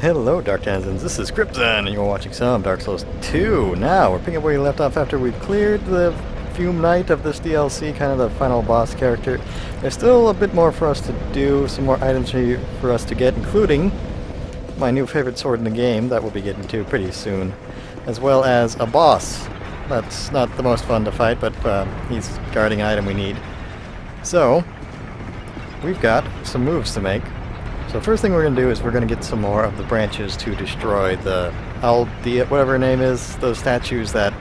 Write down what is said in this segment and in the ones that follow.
Hello, Dark Denizens. This is Crypton, and you're watching some Dark Souls 2. Now, we're picking up where we left off after we've cleared the Fume Knight of this DLC, kind of the final boss character. There's still a bit more for us to do, some more items for us to get, including my new favorite sword in the game that we'll be getting to pretty soon, as well as a boss. That's not the most fun to fight, but he's guarding an item we need. So, we've got some moves to make. So first thing we're going to do is we're going to get some more of the branches to destroy the whatever her name is, those statues that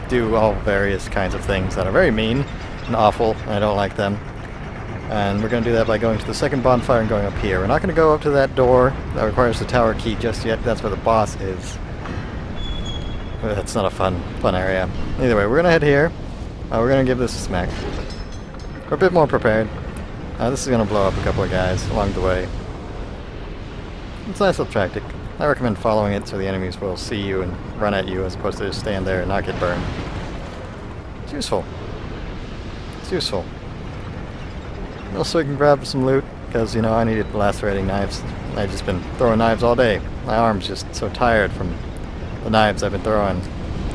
do all various kinds of things that are very mean and awful, and I don't like them. And we're going to do that by going to the second bonfire and going up here. We're not going to go up to that door that requires the tower key just yet. That's where the boss is. That's not a fun area. Either way, we're going to head here. We're going to give this a smack. We're a bit more prepared. This is going to blow up a couple of guys along the way. It's a nice little tactic. I recommend following it so the enemies will see you and run at you as opposed to just stand there and not get burned. It's useful. It's useful. Also, we can grab some loot because, you know, I needed lacerating knives. I've just been throwing knives all day. My arm's just so tired from the knives I've been throwing.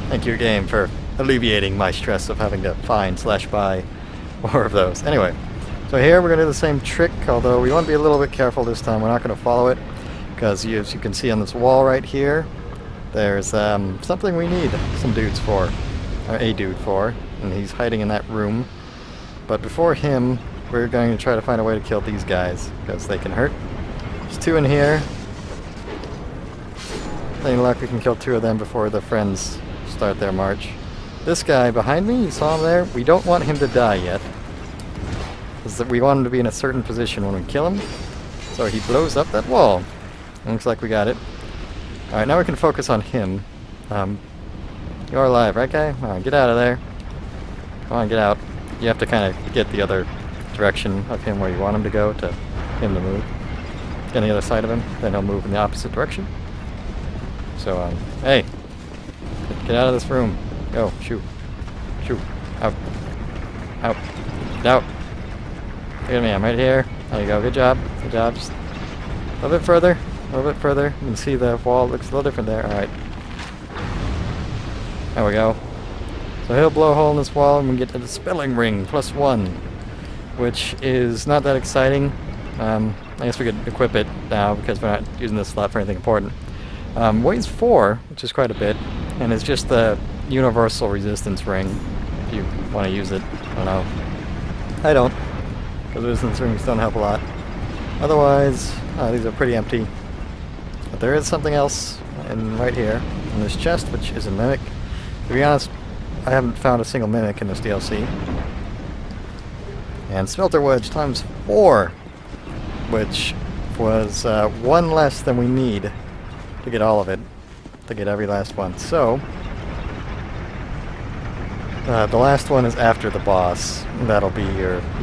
Thank you, game, for alleviating my stress of having to find/buy more of those. Anyway, so here we're going to do the same trick, although we want to be a little bit careful this time. We're not going to follow it. Because as you can see on this wall right here, there's something we need some dudes for, or a dude for, and he's hiding in that room. But before him, we're going to try to find a way to kill these guys, because they can hurt. There's two in here. Any luck, we can kill two of them before the friends start their march. This guy behind me, you saw him there? We don't want him to die yet. Because we want him to be in a certain position when we kill him. So he blows up that wall. Looks like we got it. Alright, now we can focus on him. You're alive, right, guy? Alright, get out of there. Come on, get out. You have to kind of get the other direction of him where you want him to go to him to move. Get on the other side of him, then he'll move in the opposite direction. So, hey! Get out of this room. Go, shoot. Shoot. Out. Out. Get out. Look at me, I'm right here. There you go, good job. Good job. Just a little bit further. A little bit further. You can see the wall looks a little different there. Alright. There we go. So he'll blow a hole in this wall and we get to the spelling ring, +1. Which is not that exciting. I guess we could equip it now because we're not using this slot for anything important. Weighs 4, which is quite a bit. And it's just the universal resistance ring. If you want to use it. I don't know. I don't. Because resistance rings don't help a lot. Otherwise, these are pretty empty. But there is something else right here in this chest, which is a mimic. To be honest, I haven't found a single mimic in this DLC. And Smelter Wedge times 4, which was 1 less than we need to get all of it, to get every last one. So, the last one is after the boss. That'll be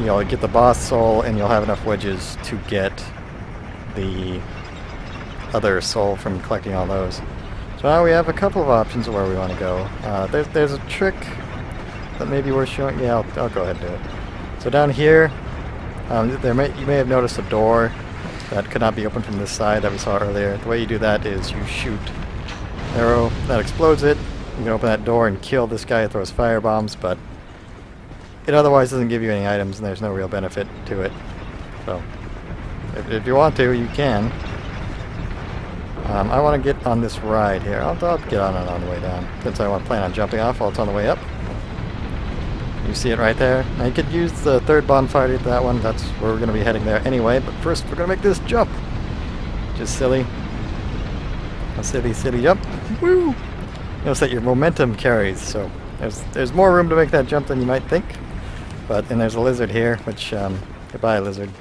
you'll get the boss soul and you'll have enough wedges to get the other soul from collecting all those. So now we have a couple of options of where we want to go. There's a trick that may be worth showing. Yeah, I'll go ahead and do it. So down here, you may have noticed a door that could not be opened from this side that we saw earlier. The way you do that is you shoot an arrow that explodes it. You can open that door and kill this guy who throws fire bombs, but it otherwise doesn't give you any items and there's no real benefit to it. So, if you want to, you can. I want to get on this ride here. I'll get on it on the way down. Since I want to plan on jumping off while it's on the way up. You see it right there? Now you could use the third bonfire to get that one. That's where we're going to be heading there anyway. But first we're going to make this jump. Just silly. A silly jump. Woo! Notice that your momentum carries, so there's more room to make that jump than you might think. And there's a lizard here, which, goodbye lizard.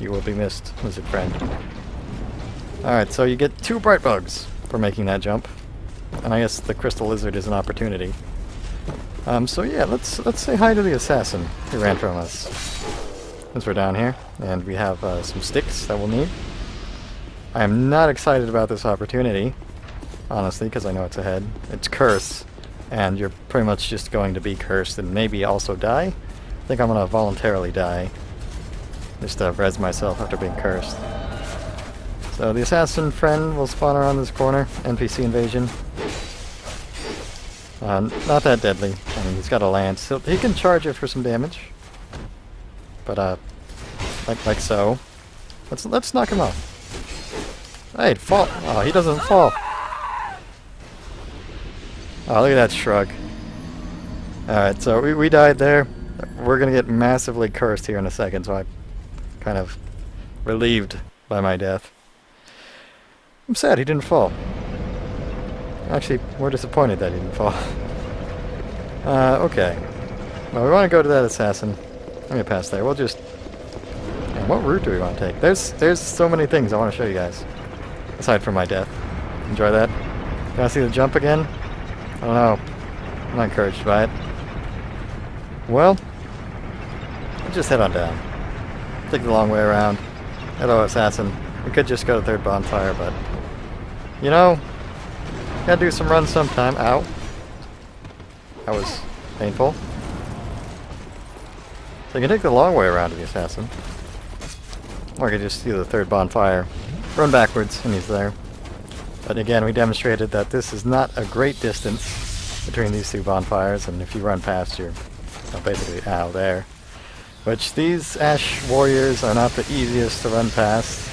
You will be missed, lizard friend. Alright, so you get 2 bright bugs for making that jump. And I guess the crystal lizard is an opportunity. So yeah, let's say hi to the assassin who ran from us. Since we're down here, and we have some sticks that we'll need. I am not excited about this opportunity, honestly, because I know it's ahead. It's curse, and you're pretty much just going to be cursed and maybe also die. I think I'm going to voluntarily die. Just to res myself after being cursed. So the assassin friend will spawn around this corner. NPC invasion. Not that deadly. I mean, he's got a lance. So he can charge it for some damage. But like so. Let's knock him off. Hey, fall! Oh, he doesn't fall. Oh, look at that shrug. Alright, so we died there. We're gonna get massively cursed here in a second, so I'm kind of relieved by my death. I'm sad he didn't fall. Actually, we're disappointed that he didn't fall. Okay. Well, we want to go to that assassin. Let me pass there. We'll just... Man, what route do we want to take? There's so many things I want to show you guys. Aside from my death. Enjoy that. Can I see the jump again? I don't know. I'm not encouraged by it. Well, let's just head on down. Take the long way around. Hello, assassin. We could just go to third bonfire, but... You know... Gotta do some runs sometime. Ow. That was painful. So you can take the long way around to the assassin. Or you can just do the third bonfire. Run backwards, and he's there. But again, we demonstrated that this is not a great distance between these two bonfires, and if you run past, you're basically out there. Which these Ash Warriors are not the easiest to run past.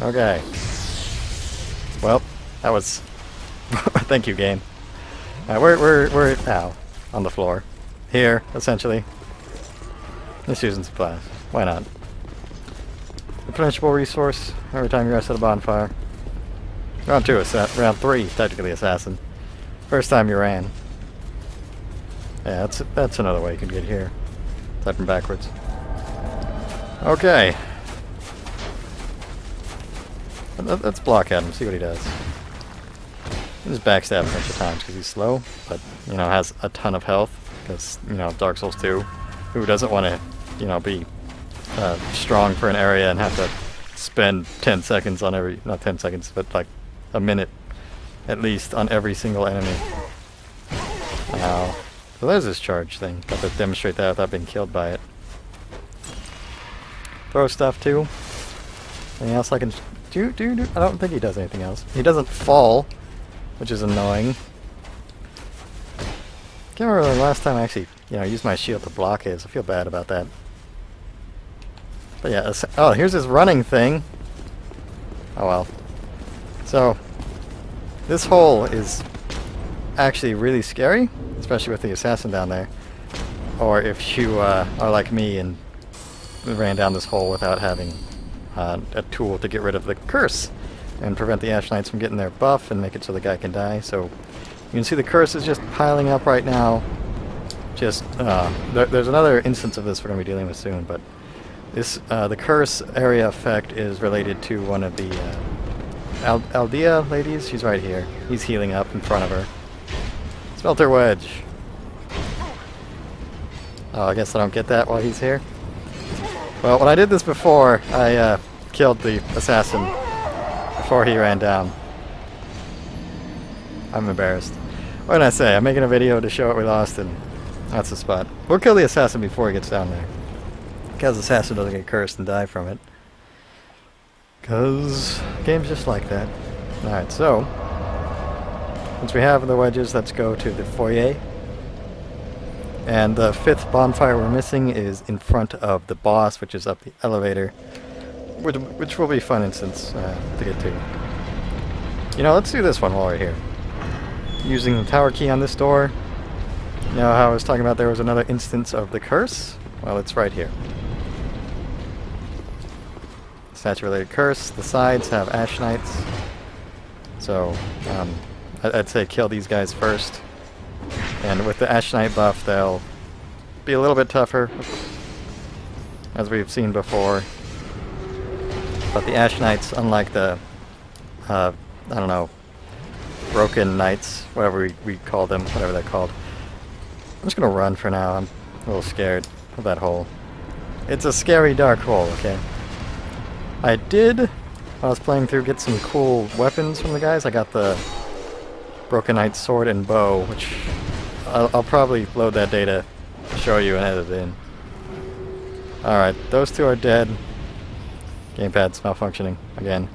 Okay. Well, that was... Thank you, game. We're ow, on the floor. Here, essentially. Just using supplies. Why not? Replenishable resource every time you rest at a bonfire. Round 2, round 3, technically assassin. First time you ran. Yeah, that's another way you can get here. Aside from backwards. Okay. Let's block at him, see what he does. Just backstab a bunch of times because he's slow, but, you know, has a ton of health. Because, you know, Dark Souls 2. Who doesn't want to, you know, be strong for an area and have to spend 10 seconds on every... Not 10 seconds, but like a minute at least on every single enemy. Ow. So there's this charge thing. Got to demonstrate that without being killed by it. Throw stuff too. Anything else I can do? I don't think he does anything else. He doesn't fall, which is annoying. Can't remember the last time I actually, you know, used my shield to block his. I feel bad about that. But yeah, oh, here's his running thing. Oh well. So, this hole is actually really scary, especially with the assassin down there. Or if you are like me and ran down this hole without having a tool to get rid of the curse and prevent the Ash Knights from getting their buff and make it so the guy can die. So you can see the curse is just piling up right now. Just there's another instance of this we're going to be dealing with soon, but this the curse area effect is related to one of the Aldea ladies. She's right here. He's healing up in front of her. Smelter Wedge. Oh, I guess I don't get that while he's here. Well, when I did this before, I killed the assassin before he ran down. I'm embarrassed. What can I say? I'm making a video to show what we lost, and that's the spot. We'll kill the assassin before he gets down there. Because the assassin doesn't get cursed and die from it. Because game's just like that. Alright, so once we have the wedges, let's go to the foyer. And the 5th bonfire we're missing is in front of the boss, which is up the elevator. Which will be a fun instance to get to. You know, let's do this one while we're here. Using the tower key on this door. You know how I was talking about there was another instance of the curse? Well, it's right here. Statue-related curse. The sides have Ash Knights. So, I'd say kill these guys first. And with the Ash Knight buff, they'll be a little bit tougher, as we've seen before. But the Ash Knights, unlike the, I don't know, Broken Knights, whatever we call them, whatever they're called. I'm just gonna run for now. I'm a little scared of that hole. It's a scary dark hole, okay? I did, while I was playing through, get some cool weapons from the guys. I got the Broken Knight sword and bow, which I'll probably load that data to show you and edit it in. Alright, those two are dead. Gamepad's malfunctioning again.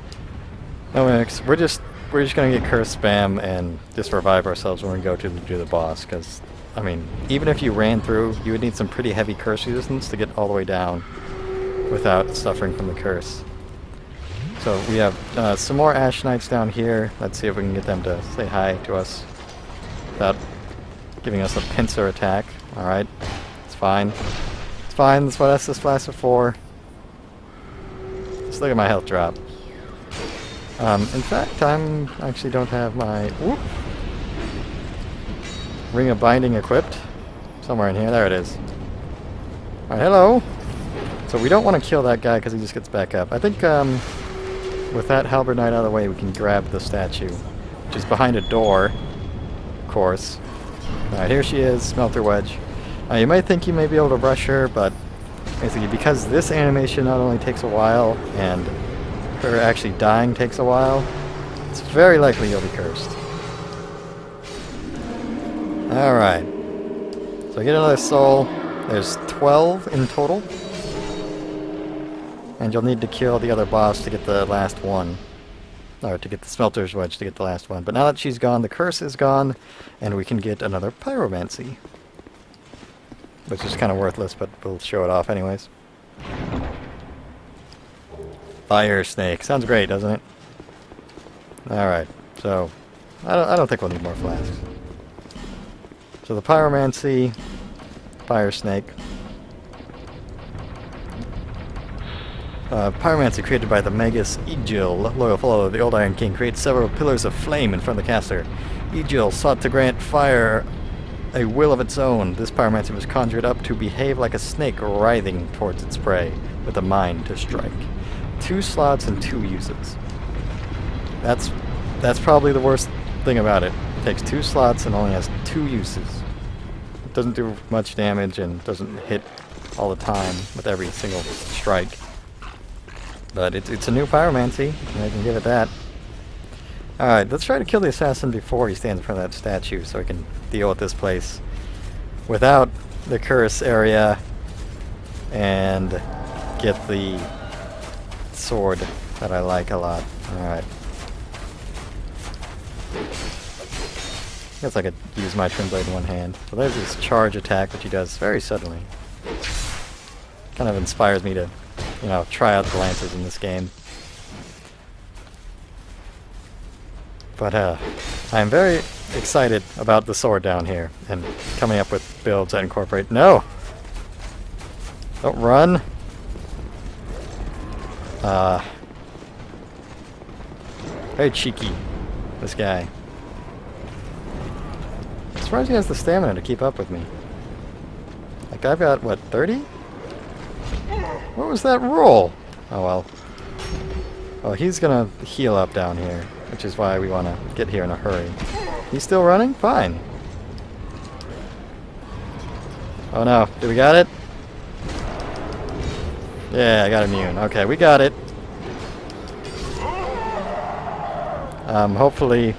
No, we're just gonna get curse spam and just revive ourselves when we go to do the boss, because I mean, even if you ran through, you would need some pretty heavy curse resistance to get all the way down without suffering from the curse. So we have some more Ash Knights down here. Let's see if we can get them to say hi to us without giving us a pincer attack. Alright, it's fine. It's fine, that's what this lasted for. Just look at my health drop. In fact, I actually don't have my Ring of Binding equipped. Somewhere in here. There it is. Alright, hello! So we don't want to kill that guy because he just gets back up. I think with that Halberd Knight out of the way, we can grab the statue, which is behind a door, of course. Alright, here she is, Smelter Wedge. You might think you may be able to rush her, but basically because this animation not only takes a while, and her actually dying takes a while, it's very likely you'll be cursed. Alright. So I get another soul. There's 12 in total. And you'll need to kill the other boss to get the last one. Or to get the Smelter's Wedge to get the last one. But now that she's gone, the curse is gone, and we can get another Pyromancy. Which is kind of worthless, but we'll show it off anyways. Fire Snake. Sounds great, doesn't it? Alright, so I don't think we'll need more flasks. So the Pyromancy, Fire Snake. Pyromancy created by the Magus Egil, loyal follower of the Old Iron King, creates several pillars of flame in front of the caster. Egil sought to grant fire a will of its own. This Pyromancy was conjured up to behave like a snake writhing towards its prey, with a mind to strike. 2 slots and 2 uses. That's probably the worst thing about it. It takes 2 slots and only has 2 uses. It doesn't do much damage and doesn't hit all the time with every single strike. But it's a new Pyromancy, and I can give it that. Alright, let's try to kill the assassin before he stands in front of that statue so we can deal with this place without the curse area and get the sword that I like a lot. Alright. Guess I could use my Twin Blade in one hand. So there's this charge attack, which he does very suddenly. Kind of inspires me to, you know, try out the lances in this game. But I'm very excited about the sword down here and coming up with builds that incorporate... No! Don't run! Very cheeky, this guy. I'm surprised he has the stamina to keep up with me. Like, I've got, what, 30? What was that roll? Oh well. Oh, he's gonna heal up down here, which is why we want to get here in a hurry. He's still running? Fine. Oh no, did we got it? Yeah, I got immune. Okay, we got it. Hopefully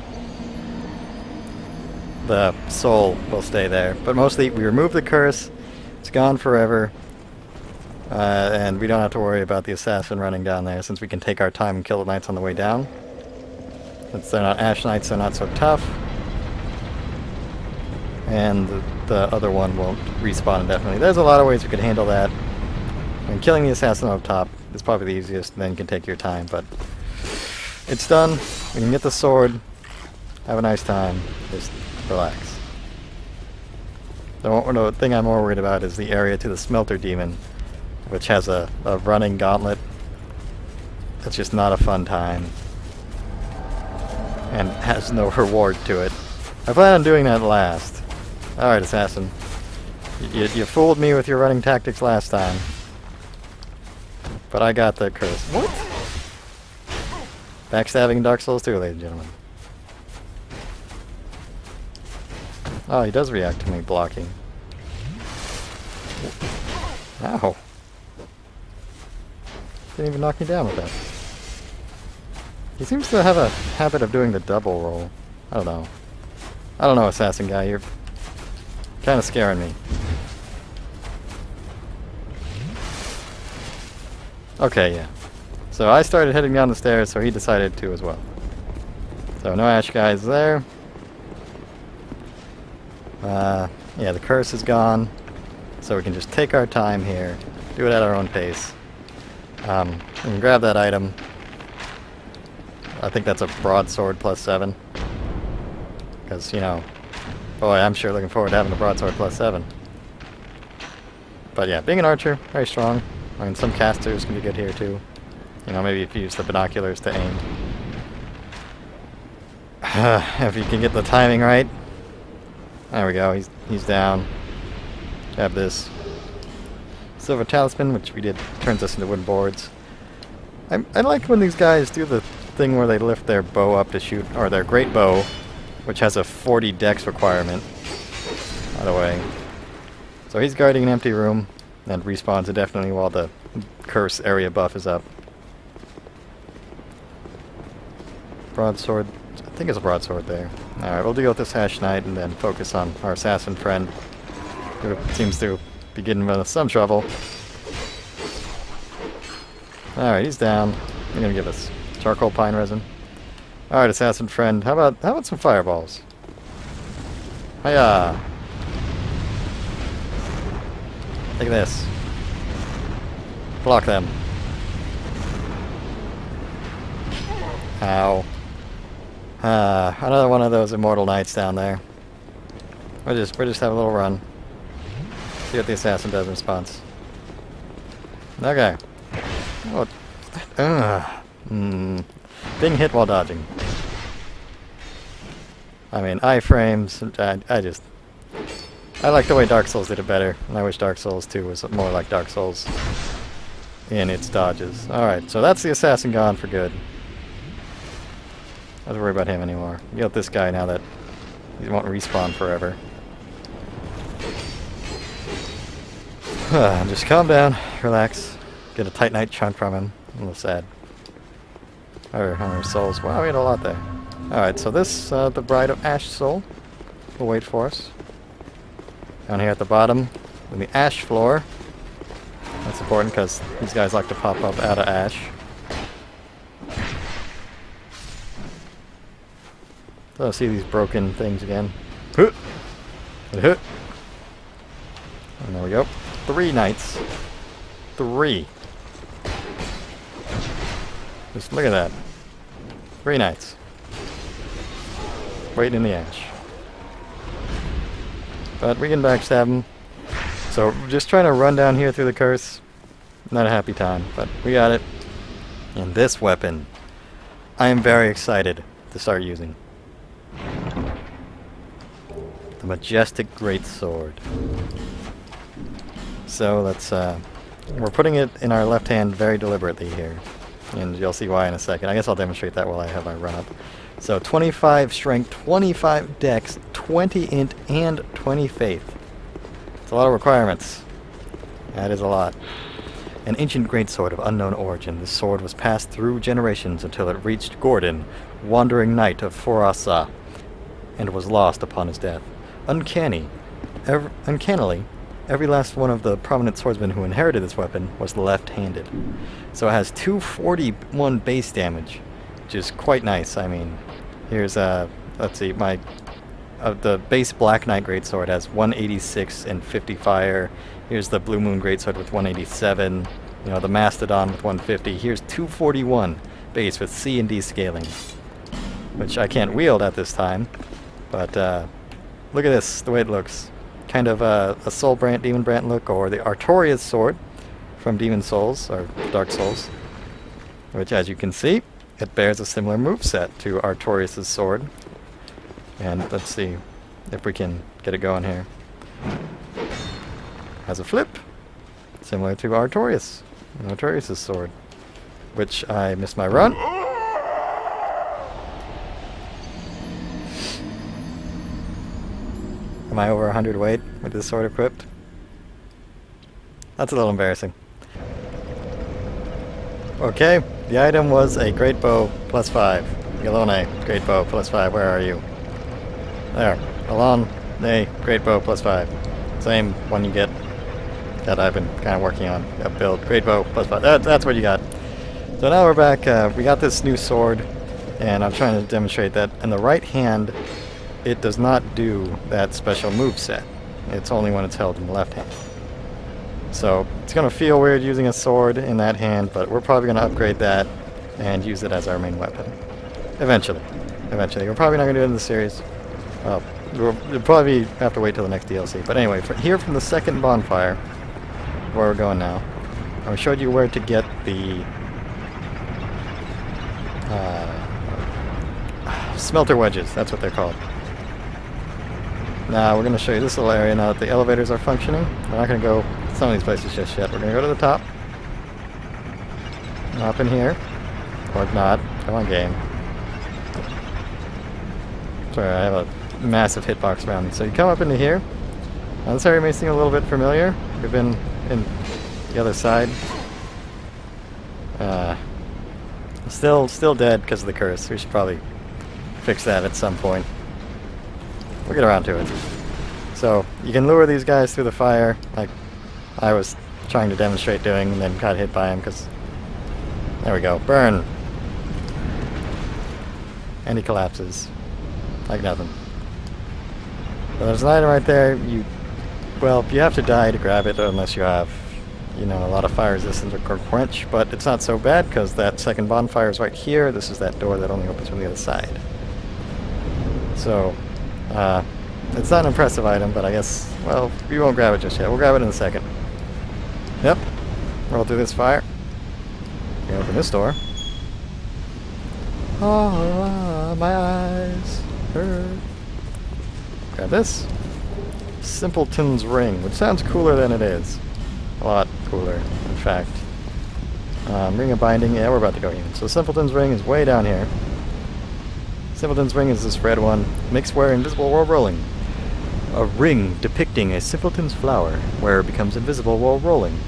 the soul will stay there. But mostly we remove the curse, it's gone forever. And we don't have to worry about the assassin running down there, since we can take our time and kill the knights on the way down. Since they're not Ash Knights, they're not so tough. And the other one won't respawn indefinitely. There's a lot of ways we could handle that. And killing the assassin up top is probably the easiest, and then you can take your time, but it's done. We can get the sword, have a nice time, just relax. The thing I'm more worried about is the area to the Smelter Demon, which has a running gauntlet. That's just not a fun time. And has no reward to it. I plan on doing that last. Alright, assassin. You fooled me with your running tactics last time. But I got the curse. What? Backstabbing in Dark Souls 2, ladies and gentlemen. Oh, he does react to me blocking. Ow. Didn't even knock me down with that. He seems to have a habit of doing the double roll. I don't know. I don't know, assassin guy. You're kind of scaring me. Okay, yeah. So I started heading down the stairs, so he decided to as well. So no Ash guys there. Yeah, the curse is gone. So we can just take our time here. Do it at our own pace. We can grab that item. I think that's a broadsword plus 7. Because, you know, boy, I'm sure looking forward to having a broadsword plus 7. But yeah, being an archer, very strong. I mean, some casters can be good here too. You know, maybe if you use the binoculars to aim. If you can get the timing right. There we go, he's down. Grab this. Silver talisman, which we did, turns us into wooden boards. I like when these guys do the thing where they lift their bow up to shoot, or their great bow, which has a 40 dex requirement, by the way. So he's guarding an empty room, and respawns indefinitely while the curse area buff is up. Broadsword, I think it's a broadsword there. Alright, we'll deal with this Ash Knight and then focus on our assassin friend, who seems to be getting into some trouble. Alright, he's down. He's gonna give us charcoal pine resin. Alright, assassin friend, how about some fireballs? Hiya! Take this. Block them. Ow. Another one of those immortal knights down there. We'll just have a little run. See what the assassin does in response. Okay. Oh. Being hit while dodging. I mean, iframes. I like the way Dark Souls did it better, and I wish Dark Souls 2 was more like Dark Souls in its dodges. Alright, so that's the assassin gone for good. I don't worry about him anymore. You got this guy now that he won't respawn forever. Just calm down, relax, get a Titanite chunk from him. I'm a little sad. Our souls. Wow, we had a lot there. Alright, so this, the Bride of Ash Soul, will wait for us. Down here at the bottom, in the ash floor. That's important because these guys like to pop up out of ash. So see these broken things again. And there we go. 3 knights. 3. Just look at that. 3 knights. Waiting in the ash. But we can backstab him. So we're just trying to run down here through the curse. Not a happy time, but we got it. And this weapon, I am very excited to start using. The Majestic Great Sword. So let's, we're putting it in our left hand very deliberately here. And you'll see why in a second. I guess I'll demonstrate that while I have my run up. So 25 strength, 25 dex, 20 int, and 20 faith. It's a lot of requirements. That is a lot. An ancient greatsword of unknown origin, this sword was passed through generations until it reached Gordon, wandering knight of Forasa, and was lost upon his death. Uncannily, every last one of the prominent swordsmen who inherited this weapon was left-handed. So it has 241 base damage, which is quite nice. I mean, here's let's see, the base Black Knight Greatsword has 186 and 50 fire. Here's the Blue Moon Greatsword with 187. You know, the Mastodon with 150. Here's 241 base with C and D scaling, which I can't wield at this time. But look at this, the way it looks. Kind of a Soul Brant, Demon Brant look, or the Artorias sword from Demon Souls, or Dark Souls. Which, as you can see, it bears a similar moveset to Artorias' sword. And let's see if we can get it going here. Has a flip, similar to Artorias' sword, which I missed my run. Am I over 100 weight with this sword equipped? That's a little embarrassing. Okay, the item was a great bow plus 5. Alonne, great bow plus 5. Where are you? There. Alonne, great bow plus 5. Same one you get that I've been kind of working on. A build, great bow, plus 5. That's what you got. So now we're back. We got this new sword, and I'm trying to demonstrate that in the right hand, it does not do that special move set. It's only when it's held in the left hand. So it's going to feel weird using a sword in that hand, but we're probably going to upgrade that and use it as our main weapon. Eventually. We're probably not going to do it in the series. Well, we'll probably have to wait till the next DLC. But anyway, here from the second bonfire, where we're going now, I showed you where to get the smelter wedges. That's what they're called. Now we're going to show you this little area now that the elevators are functioning. We're not going to go some of these places just yet. We're going to go to the top. Up in here. Or not. Come on, game. Sorry, I have a massive hitbox around me. So you come up into here. Now this area may seem a little bit familiar. We've been in the other side. Still dead because of the curse. We should probably fix that at some point. We'll get around to it. So you can lure these guys through the fire, like I was trying to demonstrate doing, and then got hit by him because... There we go. Burn! And he collapses. Like nothing. So there's an item right there. Well, you have to die to grab it unless you have, you know, a lot of fire resistance or quench, but it's not so bad because that second bonfire is right here. This is that door that only opens from the other side. So, it's not an impressive item, but I guess, well, we won't grab it just yet. We'll grab it in a second. Yep. Roll through this fire. We open this door. Oh, my eyes hurt. Grab this. Simpleton's Ring, which sounds cooler than it is. A lot cooler, in fact. Ring of Binding, yeah, we're about to go in. So Simpleton's Ring is way down here. Simpleton's Ring is this red one. Makes wear invisible while rolling. A ring depicting a simpleton's flower. Wearer becomes invisible while rolling.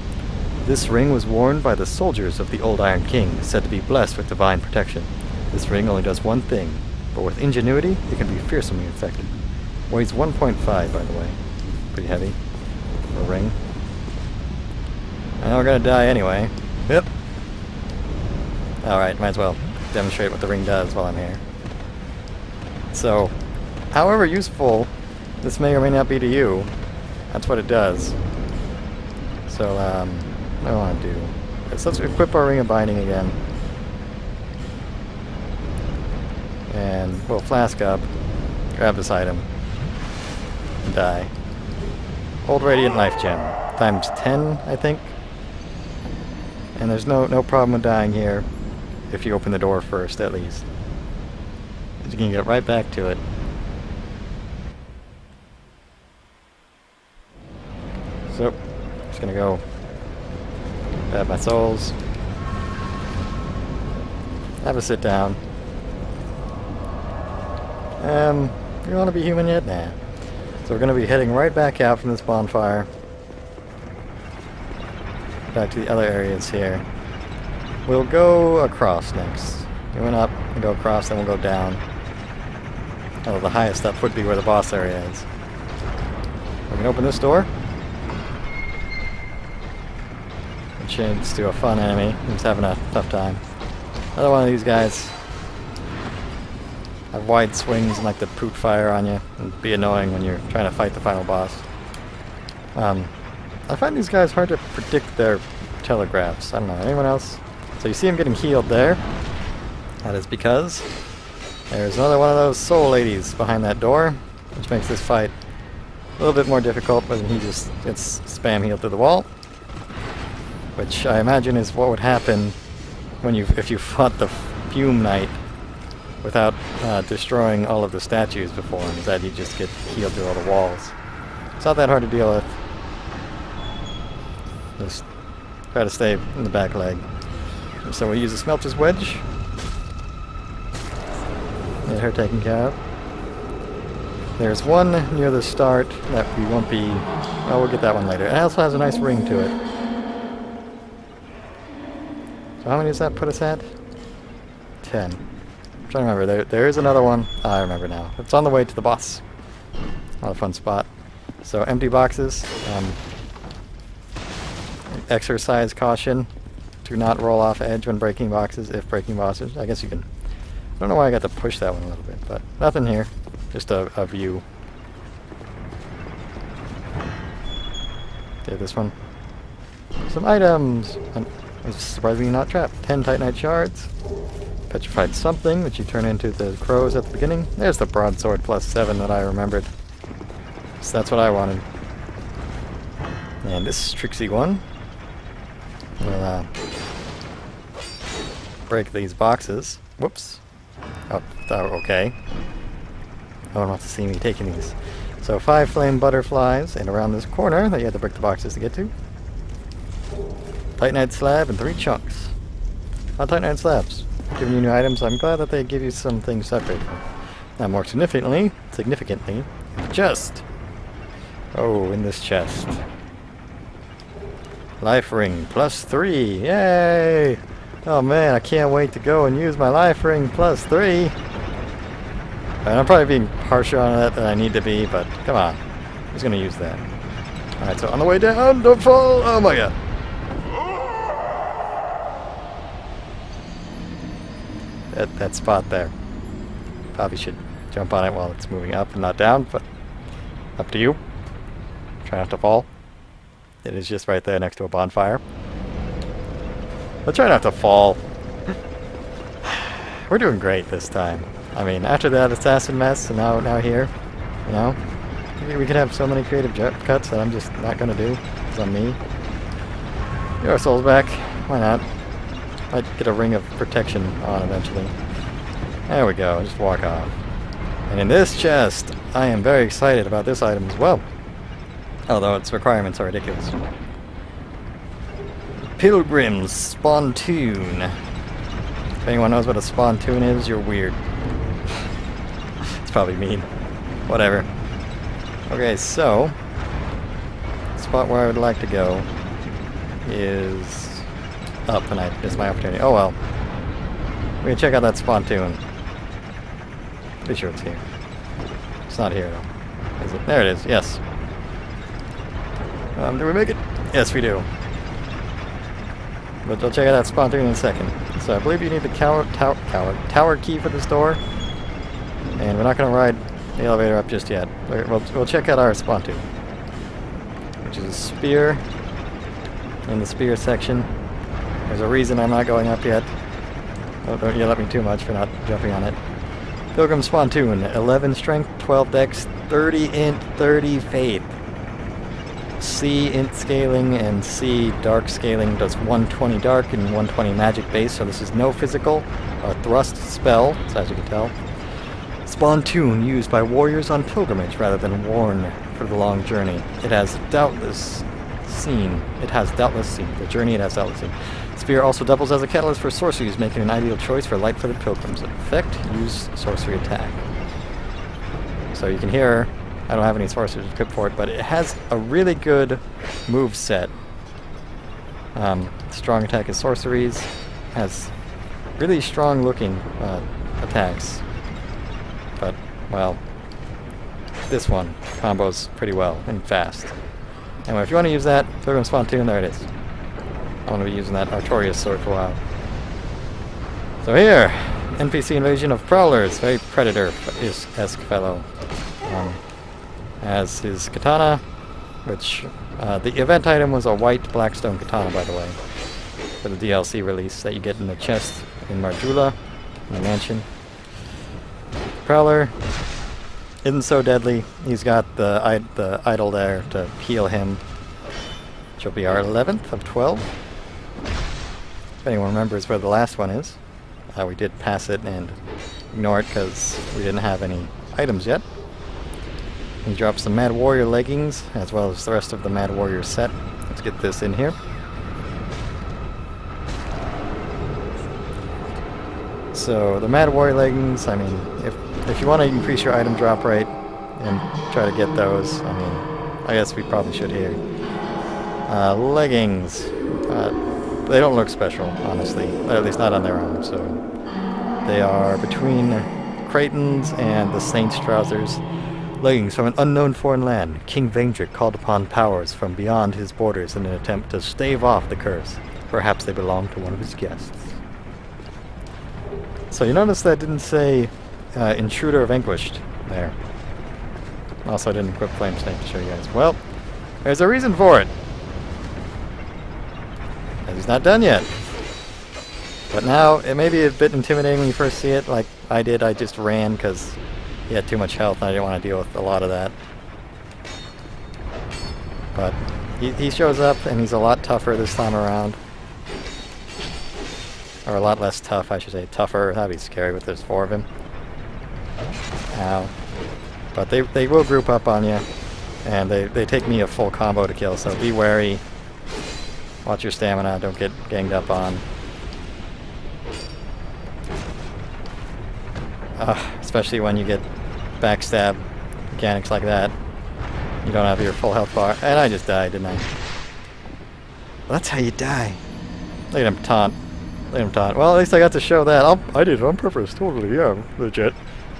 This ring was worn by the soldiers of the old Iron King, said to be blessed with divine protection. This ring only does one thing, but with ingenuity, it can be fearsomely effective. Weighs 1.5, by the way. Pretty heavy for a ring. I know we're gonna die anyway. Yep. Alright, might as well demonstrate what the ring does while I'm here. So, however useful this may or may not be to you, that's what it does. So, what do I want to do? So let's equip our Ring of Binding again. And we'll flask up, grab this item, and die. Old Radiant Life Gem. Times 10, I think. And there's no problem with dying here, if you open the door first, at least. You can get right back to it. So, just gonna go grab my souls. Have a sit down. You wanna be human yet? Nah. So we're gonna be heading right back out from this bonfire. Back to the other areas here. We'll go across next. We went up and go across, then we'll go down. Oh, the highest up would be where the boss area is. We can open this door. A chance to a fun enemy who's having a tough time. Another one of these guys. Have wide swings and like to poot fire on you and be annoying when you're trying to fight the final boss. I find these guys hard to predict their telegraphs. I don't know, anyone else? So you see him getting healed there. That is because there's another one of those soul ladies behind that door, which makes this fight a little bit more difficult, but he just gets spam healed through the wall. Which I imagine is what would happen when if you fought the Fume Knight without destroying all of the statues before him, is that he'd just get healed through all the walls. It's not that hard to deal with. Just try to stay in the back leg. So we'll use the Smelter's Wedge. Get her taken care of. There's one near the start that we won't be... Oh, we'll get that one later. It also has a nice ring to it. So how many does that put us at? 10. I'm trying to remember. There is another one. Oh, I remember now. It's on the way to the boss. Not a fun spot. So empty boxes. exercise caution. Do not roll off edge when breaking boxes, if breaking boxes. I guess you can... I don't know why I got to push that one a little bit, but nothing here. Just a view. Okay, this one. Some items! And it's surprisingly not trapped. 10 Titanite shards. Petrified something, which you turn into the crows at the beginning. There's the broadsword plus 7 that I remembered. So that's what I wanted. And this tricksy one will break these boxes. Whoops. Oh, okay. No one wants to see me taking these. So 5 flame butterflies, and around this corner that you have to break the boxes to get to. Titanite slab and 3 chunks. Not Titanite slabs. Giving you new items, I'm glad that they give you something separate. Now more significantly, in the chest. Oh, in this chest. Life ring plus 3, yay! Oh man, I can't wait to go and use my life ring plus 3. And I'm probably being harsher on that than I need to be, but come on. Who's gonna use that? Alright, so on the way down, don't fall! Oh my god! That spot there. Probably should jump on it while it's moving up and not down, but up to you. Try not to fall. It is just right there next to a bonfire. But try not to fall. We're doing great this time. I mean, after that assassin mess, and now here, you know, we could have so many creative cuts that I'm just not gonna do. It's on me. Get our souls back. Why not? Might get a ring of protection on eventually. There we go. Just walk off. And in this chest, I am very excited about this item as well. Although its requirements are ridiculous. Pilgrim's Spontoon. If anyone knows what a spontoon is, you're weird. It's probably mean. Whatever. Okay, so the spot where I would like to go is up, and I missed my opportunity. Oh well. We're gonna check out that spontoon. Pretty sure it's here. It's not here though. Is it? There it is, yes. Do we make it? Yes, we do. But I'll check out that spontoon in a second. So I believe you need the tower key for this door. And we're not going to ride the elevator up just yet. We'll check out our spontoon, which is a spear in the spear section. There's a reason I'm not going up yet. Don't yell at me too much for not jumping on it. Pilgrim Spontoon, 11 strength, 12 dex, 30 int, 30 faith. C int scaling and C dark scaling does 120 dark and 120 magic base, so this is no physical or thrust spell, so as you can tell. Spontoon used by warriors on pilgrimage rather than worn for the long journey. It has doubtless seen. The journey it has doubtless seen. Spear also doubles as a catalyst for sorceries, making an ideal choice for light-footed pilgrims. Effect, use sorcery attack. So you can hear, I don't have any sorceries equipped for it, but it has a really good move set. Strong attack is sorceries, has really strong looking attacks. But, well, this one combos pretty well and fast. Anyway, if you want to use that, Pilgrim Spontoon, there it is. I'm going to be using that Artorias sword for a while. So here, NPC invasion of Prowlers, very Predator-esque fellow. Has his katana, which, the event item was a white Blackstone katana, by the way, for the DLC release that you get in the chest in Marjula, in the mansion. Prowler isn't so deadly. He's got the idol there to heal him, which will be our 11th of 12. If anyone remembers where the last one is. We did pass it and ignore it because we didn't have any items yet. He drops some Mad Warrior leggings, as well as the rest of the Mad Warrior set. Let's get this in here. So, the Mad Warrior leggings, I mean, if you want to increase your item drop rate and try to get those, I mean, I guess we probably should here. Leggings. They don't look special, honestly. At least not on their own, so. They are between Creighton's and the Saints trousers. Leggings from an unknown foreign land, King Vaendric called upon powers from beyond his borders in an attempt to stave off the curse. Perhaps they belong to one of his guests. So you notice that didn't say Intruder Vanquished there. Also, I didn't equip Flame Snake to show you guys. Well, there's a reason for it. And he's not done yet. But now, it may be a bit intimidating when you first see it, like I did. I just ran because he had too much health and I didn't want to deal with a lot of that. But he shows up and he's a lot tougher this time around. Or a lot less tough, I should say. Tougher. That'd be scary with there's 4 of him. Ow. But they will group up on you. And they take me a full combo to kill, so be wary. Watch your stamina, don't get ganged up on. Especially when you get backstab mechanics like that. You don't have your full health bar. And I just died, didn't I? Well, that's how you die. Look at him taunt. Look at him taunt. Well, at least I got to show that. I did it on purpose, totally, yeah, legit.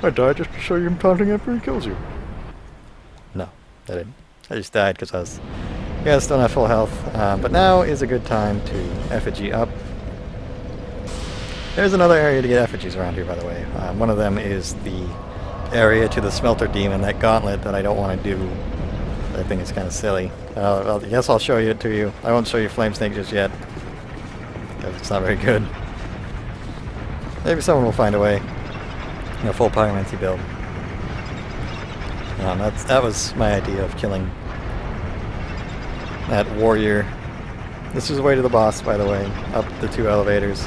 I died just to show you him taunting after he kills you. No, I didn't. I just died because I was... Yeah, still not full health. But now is a good time to effigy up. There's another area to get effigies around here, by the way. One of them is the area to the Smelter Demon, that gauntlet that I don't want to do. I think it's kind of silly. I guess I'll show it to you. I won't show you Flame Snake just yet, because it's not very good. Maybe someone will find a way. A full Pyromancy build. That was my idea of killing that warrior. This is the way to the boss, by the way, up the 2 elevators.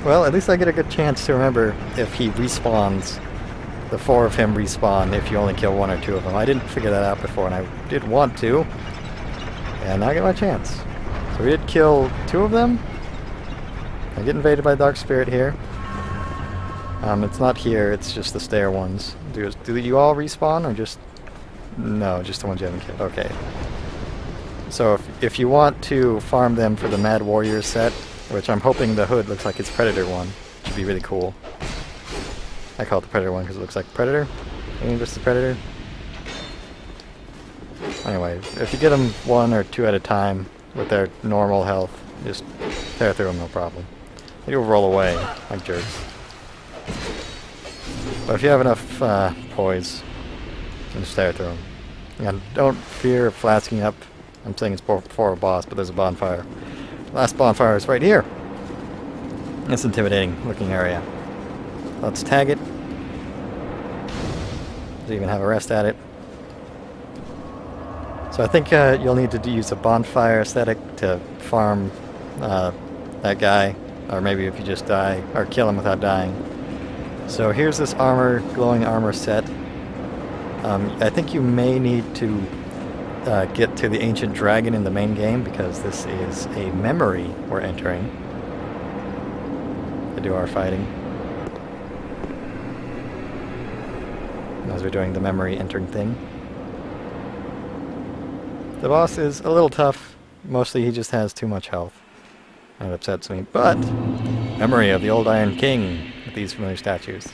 Well, at least I get a good chance to remember if he respawns. The 4 of him respawn if you only kill 1 or 2 of them. I didn't figure that out before, and I did want to. And now I get my chance. So we did kill 2 of them. I get invaded by Dark Spirit here. It's not here, it's just the stair ones. Do you all respawn, or just... No, just the ones you haven't killed. Okay. So if you want to farm them for the Mad Warrior set, which I'm hoping the hood looks like it's Predator one, should be really cool. I call it the Predator one because it looks like Predator. Alien vs. Predator. Anyway, if you get them 1 or 2 at a time with their normal health, just tear through them, no problem. You'll roll away like jerks. But if you have enough poise, just tear through them. And don't fear flasking up. I'm saying it's before a boss, but there's a bonfire. Last bonfire is right here. It's intimidating looking area. Let's tag it. Let's even have a rest at it. So I think you'll need to use a bonfire aesthetic to farm that guy. Or maybe if you just die, or kill him without dying. So here's this armor, glowing armor set. I think you may need to get to the Ancient Dragon in the main game, because this is a memory we're entering to do our fighting. As we're doing the memory entering thing. The boss is a little tough. Mostly he just has too much health. That upsets me. But, memory of the old Iron King with these familiar statues.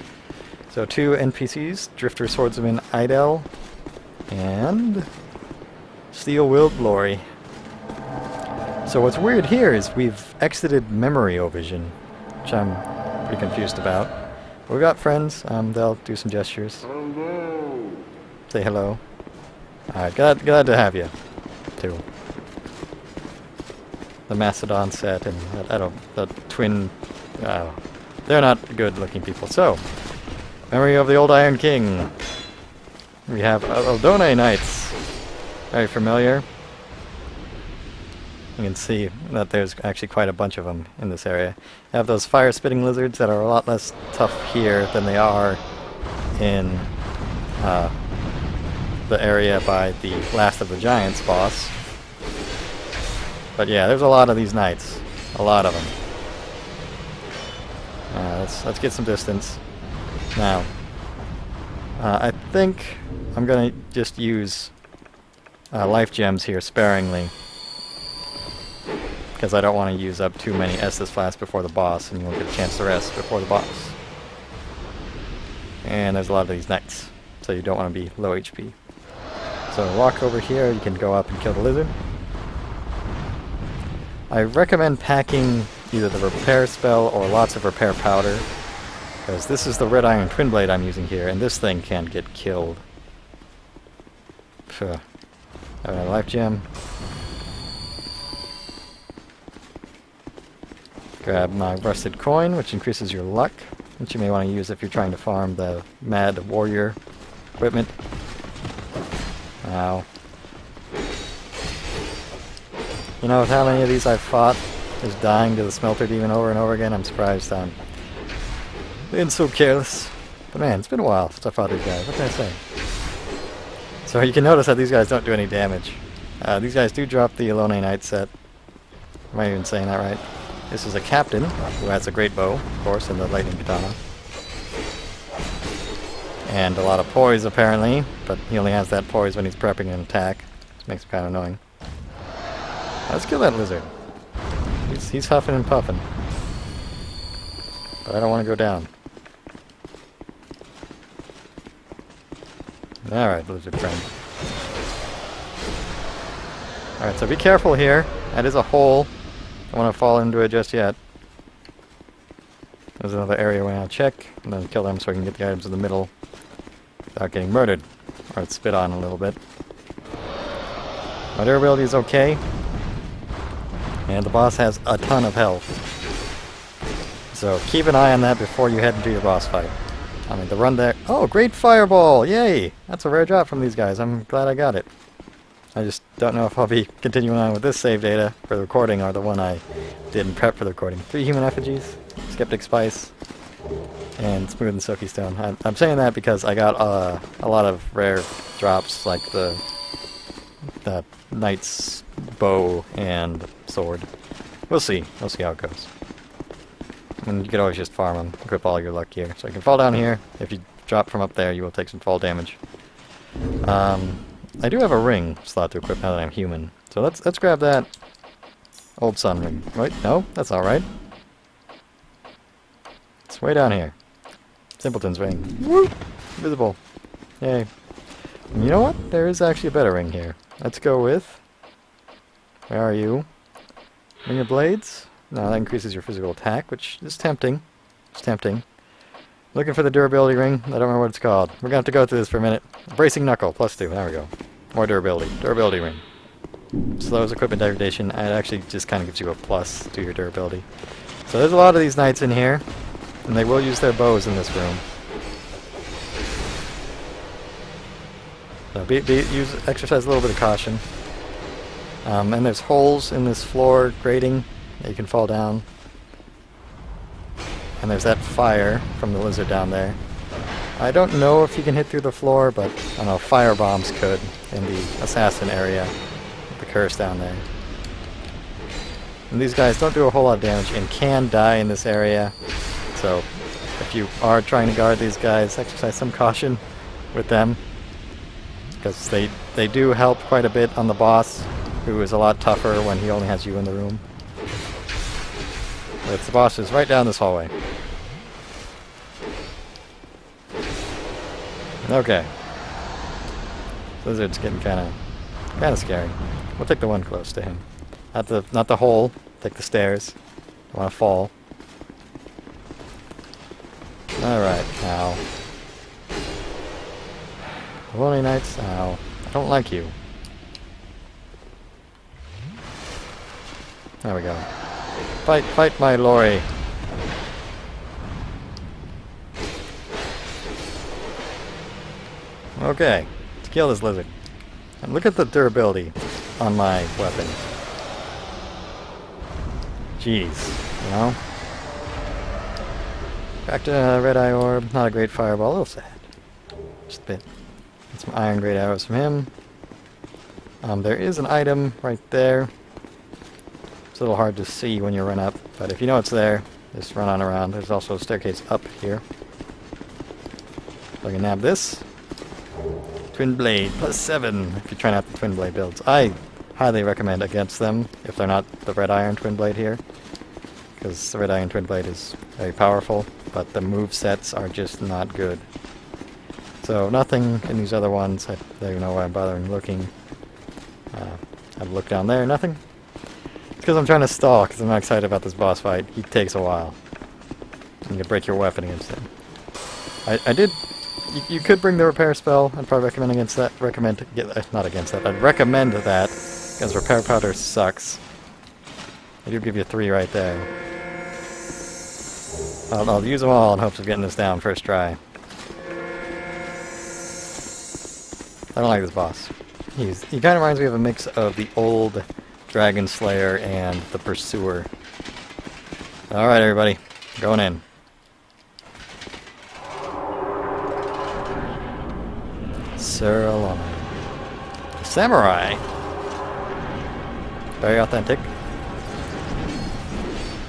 So 2 NPCs, Drifter Swordsman Idel, and Steel-Willed Glory. So what's weird here is we've exited Memory-O-Vision, which I'm pretty confused about. But we've got friends, they'll do some gestures. Hello. Say hello. Alright, glad to have you, too. The Macedon set and the twin... they're not good-looking people. So, memory of the old Iron King. We have Alonne Knights. Very familiar. You can see that there's actually quite a bunch of them in this area. You have those fire-spitting lizards that are a lot less tough here than they are in the area by the Last of the Giants boss. But yeah, there's a lot of these knights. A lot of them. Let's get some distance. Now, I think I'm going to just use life gems here sparingly, because I don't want to use up too many Estus flasks before the boss, and you won't get a chance to rest before the boss. And there's a lot of these knights, so you don't want to be low HP. So walk over here, you can go up and kill the lizard. I recommend packing either the repair spell or lots of repair powder, because this is the red iron twin blade I'm using here, and this thing can get killed. Phew. Alright, life gem. Grab my rusted coin, which increases your luck, which you may want to use if you're trying to farm the mad warrior equipment. Ow. You know, with how many of these I've fought, just dying to the smelter demon over and over again, I'm surprised I'm being so careless. But man, it's been a while since I fought these guys. What can I say? So you can notice that these guys don't do any damage. These guys do drop the Alonne Knight set. Am I even saying that right? This is a captain who has a great bow, of course, and the lightning katana. And a lot of poise, apparently, but he only has that poise when he's prepping an attack, which makes him kind of annoying. Let's kill that lizard. He's huffing and puffing. But I don't want to go down. Alright, lizard friend. Alright, so be careful here. That is a hole. Don't want to fall into it just yet. There's another area we want to check, and then kill them so we can get the items in the middle without getting murdered. Or spit on a little bit. My durability is okay. And the boss has a ton of health. So keep an eye on that before you head into your boss fight. I mean, the run there... Oh, great fireball! Yay! That's a rare drop from these guys. I'm glad I got it. I just don't know if I'll be continuing on with this save data for the recording or the one I did in prep for the recording. 3 human effigies, Skeptic Spice, and Smooth and Silky Stone. I'm saying that because I got a lot of rare drops like the Knight's bow and sword. We'll see. We'll see how it goes. And you can always just farm them, equip all your luck here. So you can fall down here. If you drop from up there, you will take some fall damage. I do have a ring slot to equip now that I'm human. So let's grab that old sun ring. Wait, no, that's alright. It's way down here. Simpleton's ring. Woo! Visible. Yay. And you know what? There is actually a better ring here. Let's go with... Where are you? Ring of Blades? No, that increases your physical attack, which is tempting. It's tempting. Looking for the durability ring. I don't remember what it's called. We're going to have to go through this for a minute. Bracing Knuckle, +2. There we go. More durability. Durability ring. Slows equipment degradation. And it actually just kind of gives you a plus to your durability. So there's a lot of these knights in here. And they will use their bows in this room. So exercise a little bit of caution. And there's holes in this floor grating that you can fall down. And there's that fire from the lizard down there. I don't know if you can hit through the floor, but I don't know, fire bombs could in the assassin area. The curse down there. And these guys don't do a whole lot of damage and can die in this area. So if you are trying to guard these guys, exercise some caution with them. Because they do help quite a bit on the boss, who is a lot tougher when he only has you in the room. But the boss is right down this hallway. Okay. Lizard's getting kind of scary. We'll take the one close to him. Not the hole. Take the stairs. Don't want to fall. Alright, ow. Lonely Knights, ow. I don't like you. There we go. Fight my Lori. Okay, let's kill this lizard. And look at the durability on my weapon. Jeez, you know? Back to Red Eye Orb, not a great fireball, a little sad. Just a bit. Get some iron great arrows from him. There is an item right there. It's a little hard to see when you run up, but if you know it's there, just run on around. There's also a staircase up here. So I can nab this. Twin Blade, +7 if you're trying out the Twin Blade builds. I highly recommend against them if they're not the Red Iron Twin Blade here. Because the Red Iron Twin Blade is very powerful, but the move sets are just not good. So nothing in these other ones. I don't even know why I'm bothering looking. I've looked down there, nothing. It's because I'm trying to stall, because I'm not excited about this boss fight. He takes a while. And you break your weapon against him. I did... You could bring the repair spell. I'd probably recommend against that. Not against that. I'd recommend that, because repair powder sucks. I do give you 3 right there. I'll use them all in hopes of getting this down first try. I don't like this boss. He kind of reminds me of a mix of the old Dragon Slayer and the Pursuer. Alright everybody, going in. Sir Alonne. Samurai! Very authentic.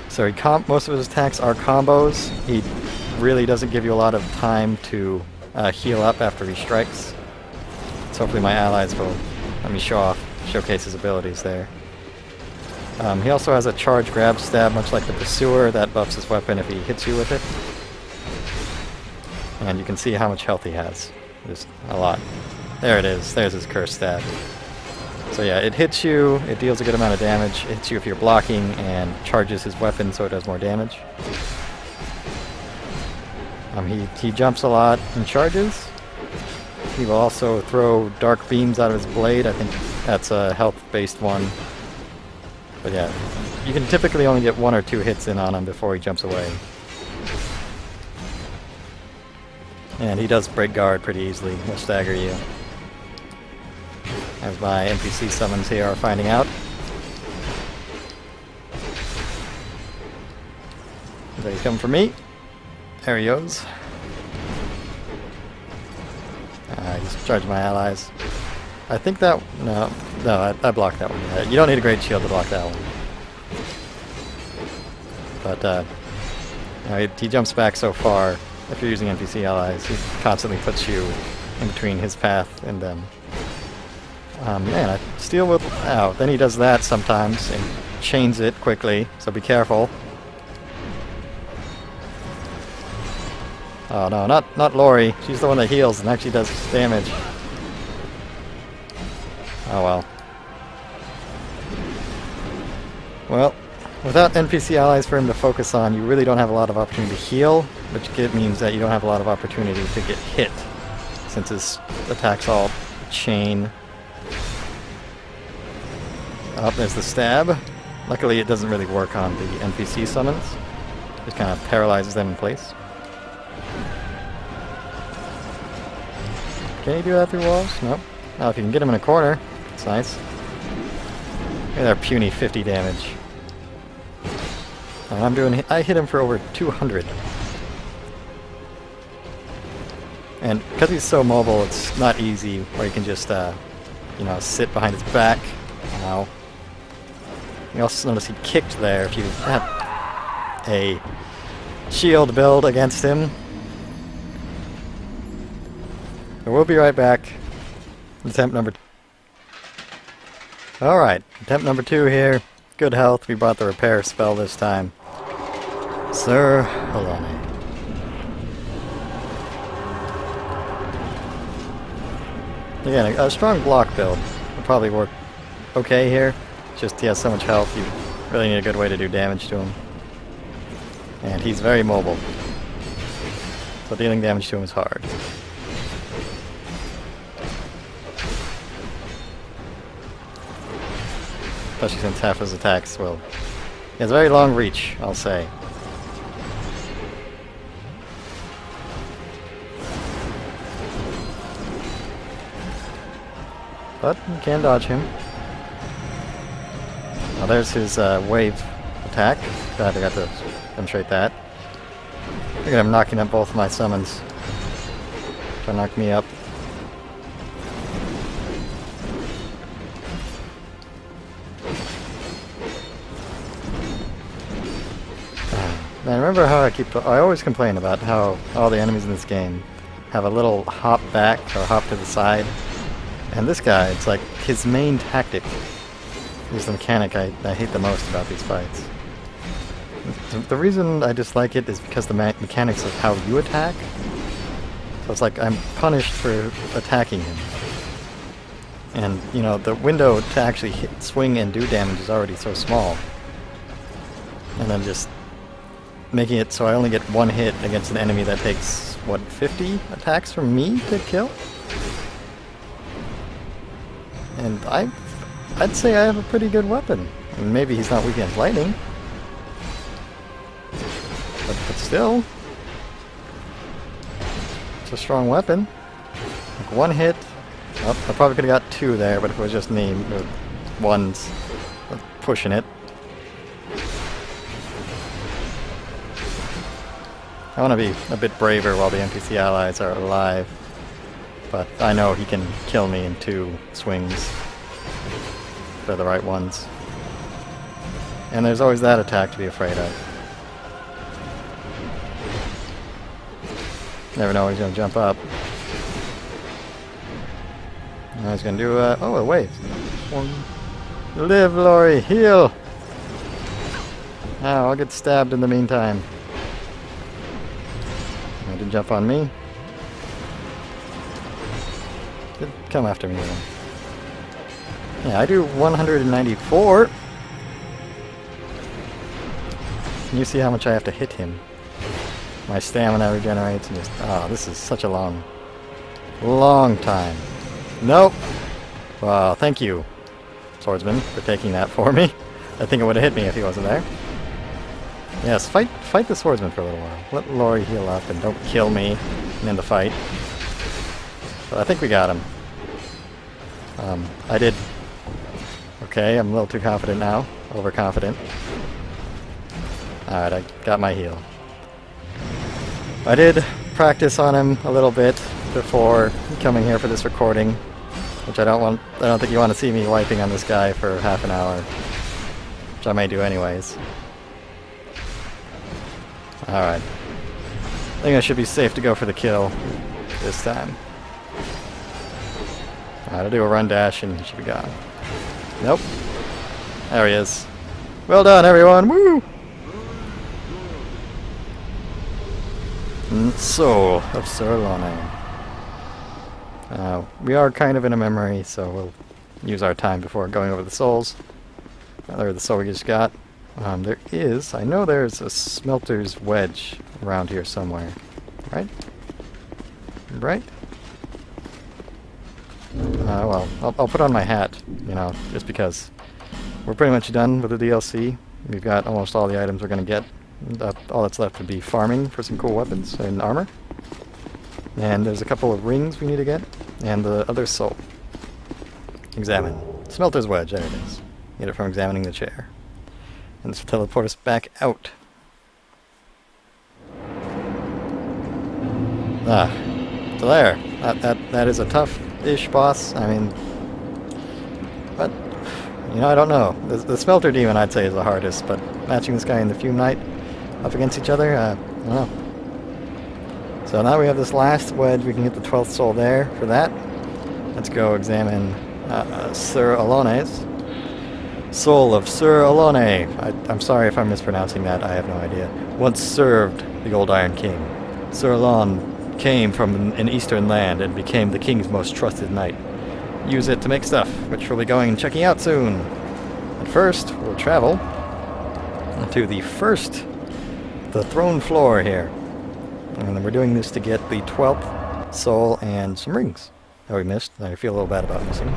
So most of his attacks are combos. He really doesn't give you a lot of time to heal up after he strikes. So hopefully my allies will let me showcase his abilities there. He also has a charge grab stab, much like the Pursuer, that buffs his weapon if he hits you with it. And you can see how much health he has. Just a lot. There it is. There's his curse stab. So yeah, it hits you, it deals a good amount of damage, it hits you if you're blocking, and charges his weapon so it does more damage. He jumps a lot and charges. He will also throw dark beams out of his blade. I think that's a health-based one. But yeah, you can typically only get 1 or 2 hits in on him before he jumps away. And he does break guard pretty easily. He'll stagger you. As my NPC summons here are finding out. But he's coming for me. There he goes. He's charging my allies. I think that... No, I blocked that one. You don't need a great shield to block that one. But, he jumps back so far. If you're using NPC allies, he constantly puts you in between his path and them. Man, I steal with... Ow, then he does that sometimes and chains it quickly, so be careful. Oh no, not Lori. She's the one that heals and actually does damage. Oh well. Well, without NPC allies for him to focus on, you really don't have a lot of opportunity to heal, which means that you don't have a lot of opportunity to get hit, since his attacks all chain. Oh, there's the stab. Luckily it doesn't really work on the NPC summons. Just kind of paralyzes them in place. Can you do that through walls? Nope. Now if you can get him in a corner, it's nice. Look at that puny 50 damage. And I hit him for over 200. And because he's so mobile, it's not easy where you can just, you know, sit behind his back. Ow. You also notice he kicked there if you have a shield build against him. So we'll be right back. Attempt number... Alright, attempt number 2 here. Good health. We brought the repair spell this time. Sir Alonne. Again, a strong block build will probably work okay here. Just he has so much health, you really need a good way to do damage to him. And he's very mobile. So dealing damage to him is hard. Especially since half his attacks will... He has a very long reach, I'll say. But you can dodge him. Now there's his wave attack. Glad I got to demonstrate that. Look at him knocking up both my summons. Trying to knock me up. Man, remember how I always complain about how all the enemies in this game have a little hop back or hop to the side. And this guy, it's like his main tactic is the mechanic I hate the most about these fights. The reason I dislike it is because the mechanics of how you attack. So So it's like I'm punished for attacking him. And, you know, the window to actually swing and do damage is already so small. And then just making it so I only get one hit against an enemy that takes, what, 50 attacks from me to kill? And I'd say I have a pretty good weapon. I mean, maybe he's not weak against lightning. But still, it's a strong weapon. Like one hit. Oh, I probably could have got two there, but if it was just me, one's pushing it. I want to be a bit braver while the NPC allies are alive. But I know he can kill me in 2 swings. If they're the right ones. And there's always that attack to be afraid of. Never know when he's going to jump up. Now he's going to do oh, a wave. Live, Lori, heal! Oh, I'll get stabbed in the meantime. He didn't jump on me. Come after me then. Yeah, I do 194. And you see how much I have to hit him. My stamina regenerates and just... Oh, this is such a long time. Nope. Well, thank you, swordsman, for taking that for me. I think it would have hit me if he wasn't there. Yes, fight the swordsman for a little while. Let Lori heal up and don't kill me in the fight. But I think we got him. I did... Okay, I'm a little too confident now. Overconfident. Alright, I got my heal. I did practice on him a little bit before coming here for this recording, which I don't think you want to see me wiping on this guy for half an hour, which I may do anyways. Alright. I think I should be safe to go for the kill this time. Alright, I'll do a run dash and he should be gone. Nope. There he is. Well done, everyone! Woo! Soul of Sir Alonne. We are kind of in a memory, so we'll use our time before going over the souls. Or the soul we just got. There is, I know there's a smelter's wedge around here somewhere. Right? Right? Well, I'll put on my hat, you know, just because we're pretty much done with the DLC. We've got almost all the items we're going to get. All that's left would be farming for some cool weapons and armor. And there's a couple of rings we need to get. And the other soul. Examine. Smelter's wedge, there it is. Get it from examining the chair. And this will teleport us back out. Ah. So there. That is a tough-ish boss. I mean... But... You know, I don't know. The Smelter Demon, I'd say, is the hardest. But matching this guy in the Fume Knight up against each other, I don't know. So now we have this last wedge. We can get the 12th soul there for that. Let's go examine Sir Alonne's. Soul of Sir Alonne. I'm sorry if I'm mispronouncing that. I have no idea. Once served the old Iron King. Sir Alonne came from an eastern land and became the king's most trusted knight. Use it to make stuff, which we'll be going and checking out soon. But first, we'll travel to the throne floor here. And then we're doing this to get the 12th soul and some rings that we missed. I feel a little bad about missing.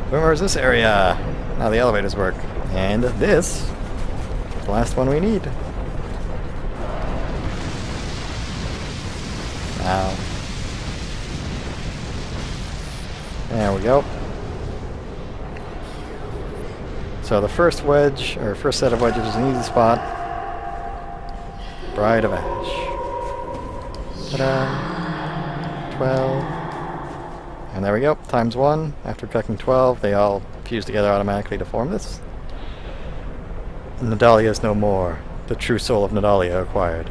Where is this area? Now the elevators work. And this is the last one we need. Now. There we go. So the first wedge, or first set of wedges is an easy spot. Bride of Ash. Ta-da! 12. And there we go, times 1. After collecting 12, they all fuse together automatically to form this. Nadalia is no more. The true soul of Nadalia acquired.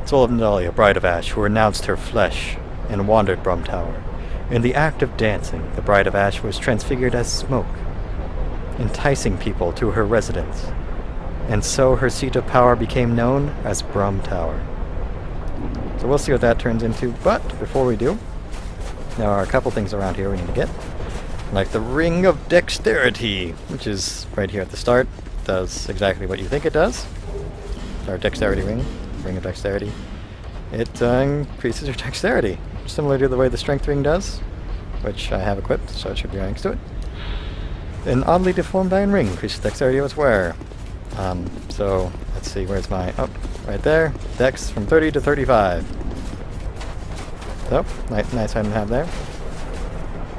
Soul of Nadalia, Bride of Ash, who renounced her flesh and wandered Brum Tower. In the act of dancing, the Bride of Ash was transfigured as smoke, enticing people to her residence. And so her seat of power became known as Brum Tower. So we'll see what that turns into, but before we do, there are a couple things around here we need to get. Like the Ring of Dexterity, which is right here at the start. Does exactly what you think it does. Our Dexterity Ring. Ring of Dexterity. It increases your dexterity, similar to the way the Strength Ring does, which I have equipped, so it should be right next to it. An oddly deformed iron ring increases dexterity of its wearer. So, let's see, where's my... Oh, right there. Dex from 30 to 35. So, nice item to have there.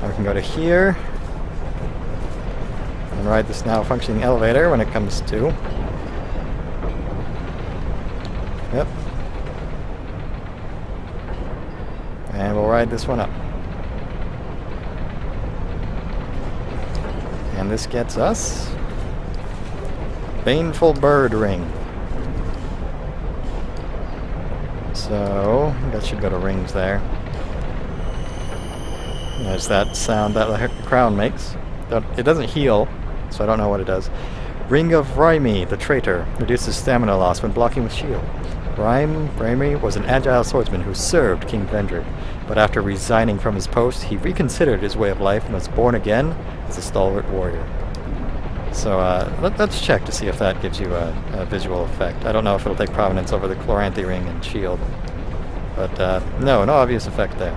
Now we can go to here and ride this now functioning elevator when it comes to... Yep. And we'll ride this one up. And this gets us... Baneful Bird Ring. So, that should go to rings there. There's that sound that the crown makes. It doesn't heal, so I don't know what it does. Ring of Raimi, the traitor, reduces stamina loss when blocking with shield. Raimi was an agile swordsman who served King Vendrick, but after resigning from his post, he reconsidered his way of life and was born again as a stalwart warrior. So let's check to see if that gives you a visual effect. I don't know if it'll take prominence over the Chloranthy ring and shield, but no obvious effect there.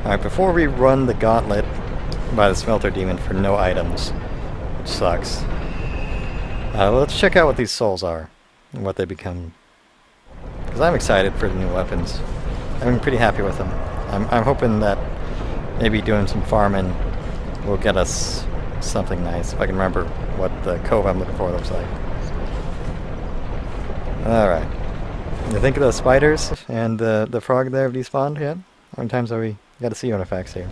Alright, before we run the gauntlet by the Smelter Demon for no items, which sucks, let's check out what these souls are and what they become. Because I'm excited for the new weapons. I'm pretty happy with them. I'm hoping that maybe doing some farming will get us something nice, if I can remember what the cove I'm looking for looks like. Alright. You think of those spiders and the frog there have despawned yet? How many times have we got to see artifacts here?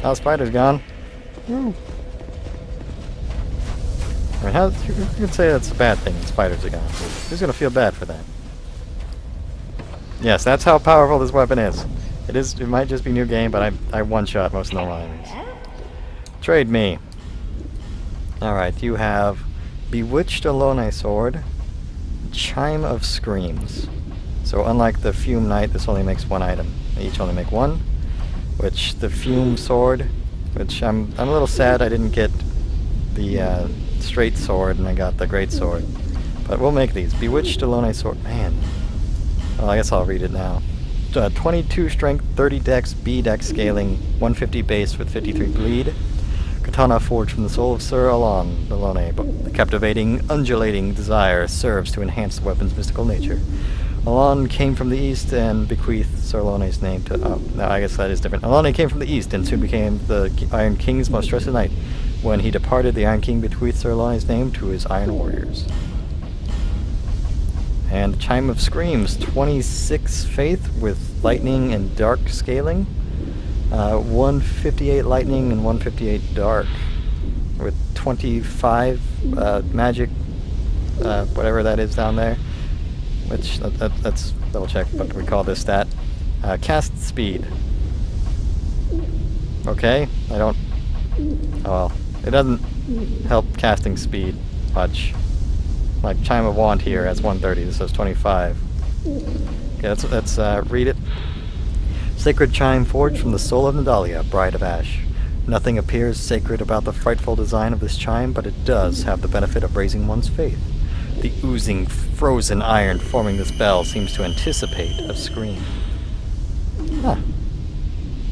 Oh, spider's gone. Woo. I mean, you could say that's a bad thing, spiders are gone. Who's going to feel bad for that? Yes, that's how powerful this weapon is. It might just be new game, but I one-shot most of the lines. Trade me. Alright, you have Bewitched Alonne Sword, Chime of Screams. So unlike the Fume Knight, this only makes one item. They each only make one. Which the Fume Sword, which I'm a little sad I didn't get the Straight Sword and I got the Great Sword. But we'll make these. Bewitched Alonne Sword. Man. Well, I guess I'll read it now. 22 strength, 30 dex, B dex scaling, 150 base with 53 bleed. Katana forged from the soul of Sir Alonne. The captivating, undulating desire serves to enhance the weapon's mystical nature. Alonne came from the east and bequeathed Sir Alonne's name to... Oh, no, I guess that is different. Alonne came from the east and soon became the Iron King's most trusted knight. When he departed, the Iron King bequeathed Sir Alonne's name to his Iron Warriors. And Chime of Screams, 26 faith with lightning and dark scaling. 158 lightning and 158 dark. With 25 magic, whatever that is down there. Which, let's double check what we call this stat. Cast speed. Okay, I don't... Oh well. It doesn't help casting speed much. Like Chime of Wand here has 130, this has 25. Okay, let's read it. Sacred chime forged from the soul of Nadalia, Bride of Ash. Nothing appears sacred about the frightful design of this chime, but it does have the benefit of raising one's faith. The oozing, frozen iron forming this bell seems to anticipate a scream. Huh.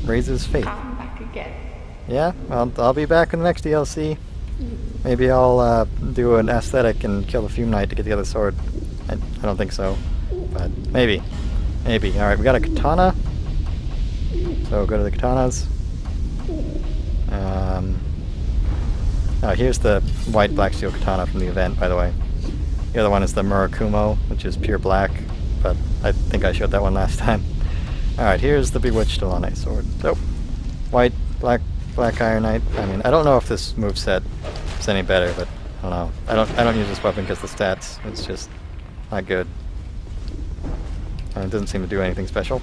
Raises faith. Come back again. Yeah, I'll be back in the next DLC. Maybe I'll do an aesthetic and kill the Fume Knight to get the other sword. I don't think so, but maybe. Maybe. Alright, we got a katana. So go to the katanas. Oh, here's the white black steel katana from the event, by the way. The other one is the Murakumo, which is pure black, but I think I showed that one last time. Alright, here's the Bewitched Alonne sword. So, white, black Iron Knight. I mean, I don't know if this moveset is any better, but I don't know. I don't use this weapon because the stats. It's just not good. And it doesn't seem to do anything special.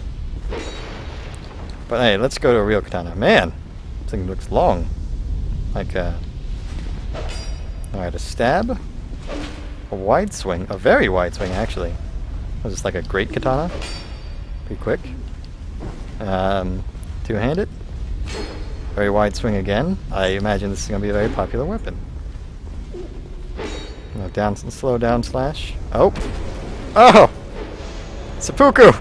But hey, let's go to a real katana. Man, this thing looks long. Like alright, a stab. A wide swing. A very wide swing, actually. Was this like a great katana? Pretty quick. Two-handed. Very wide swing again. I imagine this is going to be a very popular weapon. Down, slow down slash. Oh! Oh! Seppuku!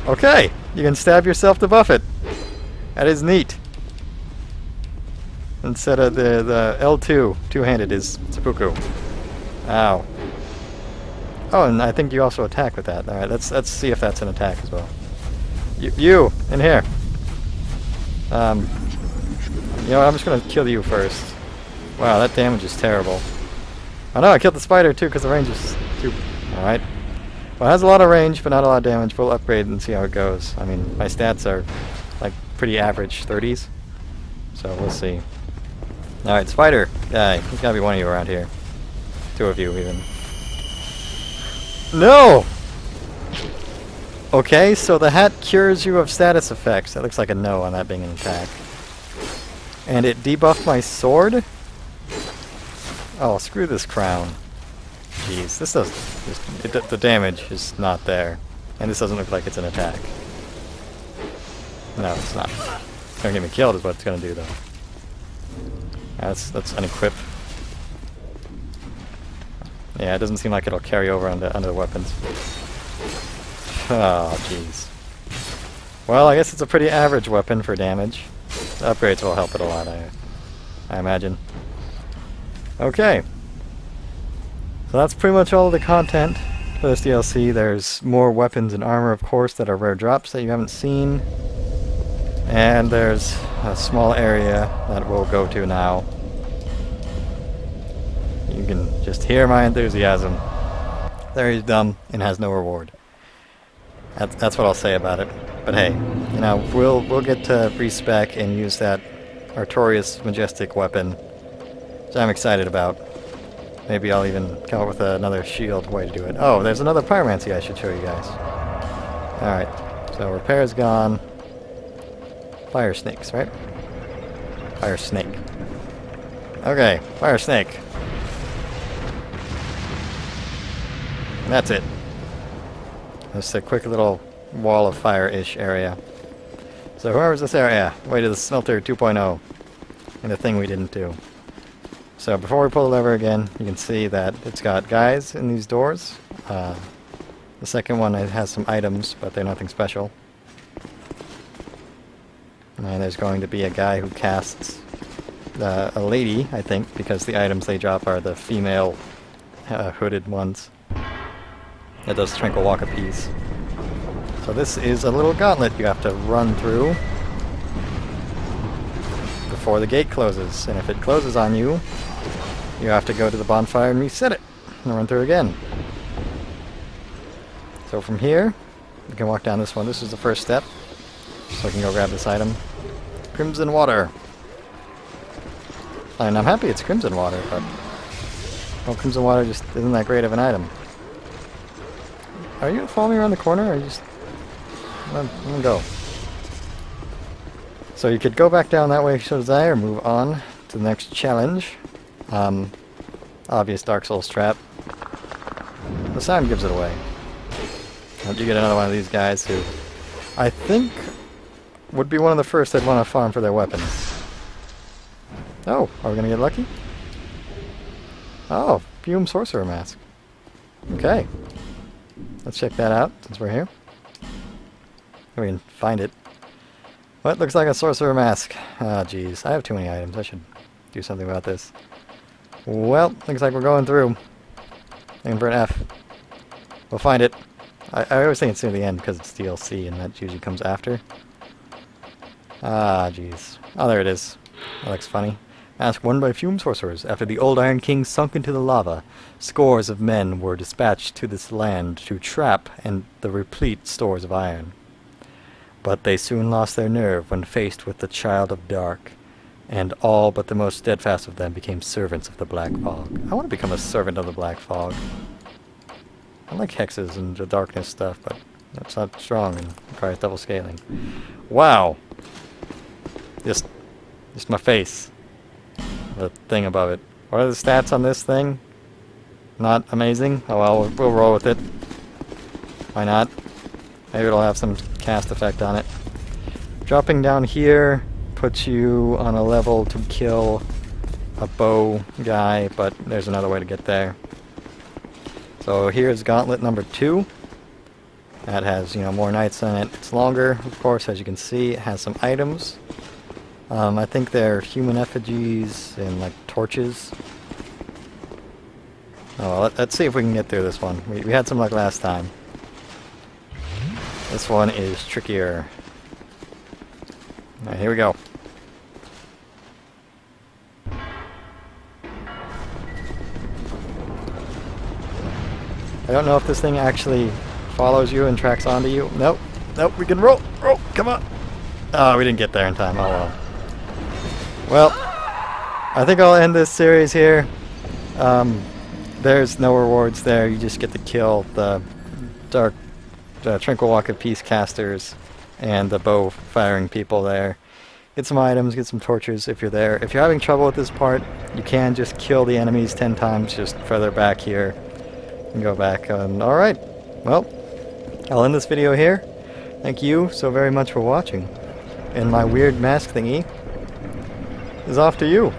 Okay, you can stab yourself to buff it. That is neat. Instead of the L2, two-handed is seppuku. Ow. Oh, and I think you also attack with that. Alright, let's see if that's an attack as well. You! In here! You know what, I'm just gonna kill you first. Wow, that damage is terrible. Oh no, I killed the spider too because the range is too... Alright. Well, it has a lot of range, but not a lot of damage. We'll upgrade and see how it goes. I mean, my stats are, like, pretty average 30s. So, we'll see. Alright, spider guy. There's gotta be one of you around here. Two of you, even. No! Okay, so the hat cures you of status effects. That looks like a no on that being an attack. And it debuffed my sword? Oh, screw this crown. Jeez, this does... the damage is not there. And this doesn't look like it's an attack. No, it's not. It's gonna get me killed is what it's gonna do, though. That's unequip. Yeah, it doesn't seem like it'll carry over onto the weapons. Oh, jeez. Well, I guess it's a pretty average weapon for damage. The upgrades will help it a lot, I imagine. Okay. So that's pretty much all of the content for this DLC. There's more weapons and armor, of course, that are rare drops that you haven't seen. And there's a small area that we'll go to now. You can just hear my enthusiasm. Very dumb and has no reward. That's what I'll say about it. But hey, you know, we'll get to respec and use that Artorias Majestic weapon, which I'm excited about. Maybe I'll even come up with another shield way to do it. Oh, there's another pyromancy I should show you guys. Alright, so repair's gone. Fire snakes, right? Fire snake. Okay, fire snake. And that's it. Just a quick little wall of fire-ish area. So whoever's this area, way to the smelter 2.0. And the thing we didn't do. So before we pull the lever again, you can see that it's got guys in these doors. The second one it has some items, but they're nothing special. And there's going to be a guy who casts a lady, I think, because the items they drop are the female hooded ones. That does Tranquil Walk a piece. So this is a little gauntlet you have to run through before the gate closes. And if it closes on you, you have to go to the bonfire and reset it and run through again. So from here, you can walk down this one. This is the first step. So I can go grab this item. Crimson water. And I'm happy it's crimson water, but well, crimson water just isn't that great of an item. Are you gonna follow me around the corner, or are you just... I'm gonna go. So you could go back down that way if you desire, or move on to the next challenge. Obvious Dark Souls trap. The sound gives it away. And you get another one of these guys who I think would be one of the first I'd want to farm for their weapons. Oh, are we gonna get lucky? Oh, Fume Sorcerer Mask. Okay. Let's check that out, since we're here. We can find it. What looks like a Sorcerer Mask? Ah, jeez. I have too many items. I should do something about this. Well, looks like we're going through. Looking for an F. We'll find it. I always think it's near the end because it's DLC, and that usually comes after. Ah, jeez. Oh, there it is. That looks funny. Mask worn by Fume Sorcerers. After the old Iron King sunk into the lava, scores of men were dispatched to this land to trap and the replete stores of iron. But they soon lost their nerve when faced with the Child of Dark, and all but the most steadfast of them became servants of the Black Fog. I want to become a servant of the Black Fog. I like hexes and the darkness stuff, but that's not strong and requires double scaling. Wow! Just my face. The thing above it. What are the stats on this thing? Not amazing? Oh well, we'll roll with it. Why not? Maybe it'll have some cast effect on it. Dropping down here puts you on a level to kill a bow guy, but there's another way to get there. So here's gauntlet number 2. That has, more knights on it. It's longer, of course, as you can see. It has some items. I think they're human effigies and like torches. Oh, well, let's see if we can get through this one. We had some luck last time. This one is trickier. Alright, here we go. I don't know if this thing actually follows you and tracks onto you. Nope. Nope, we can roll. Roll. Come on. Oh, we didn't get there in time. Oh well. Well, I think I'll end this series here. There's no rewards there. You just get to kill the Tranquil Walk of Peace casters and the bow firing people there. Get some items, get some torches if you're there. If you're having trouble with this part, you can just kill the enemies 10 times just further back here and go back. Alright, well, I'll end this video here. Thank you so very much for watching. And my weird mask thingy is off to you.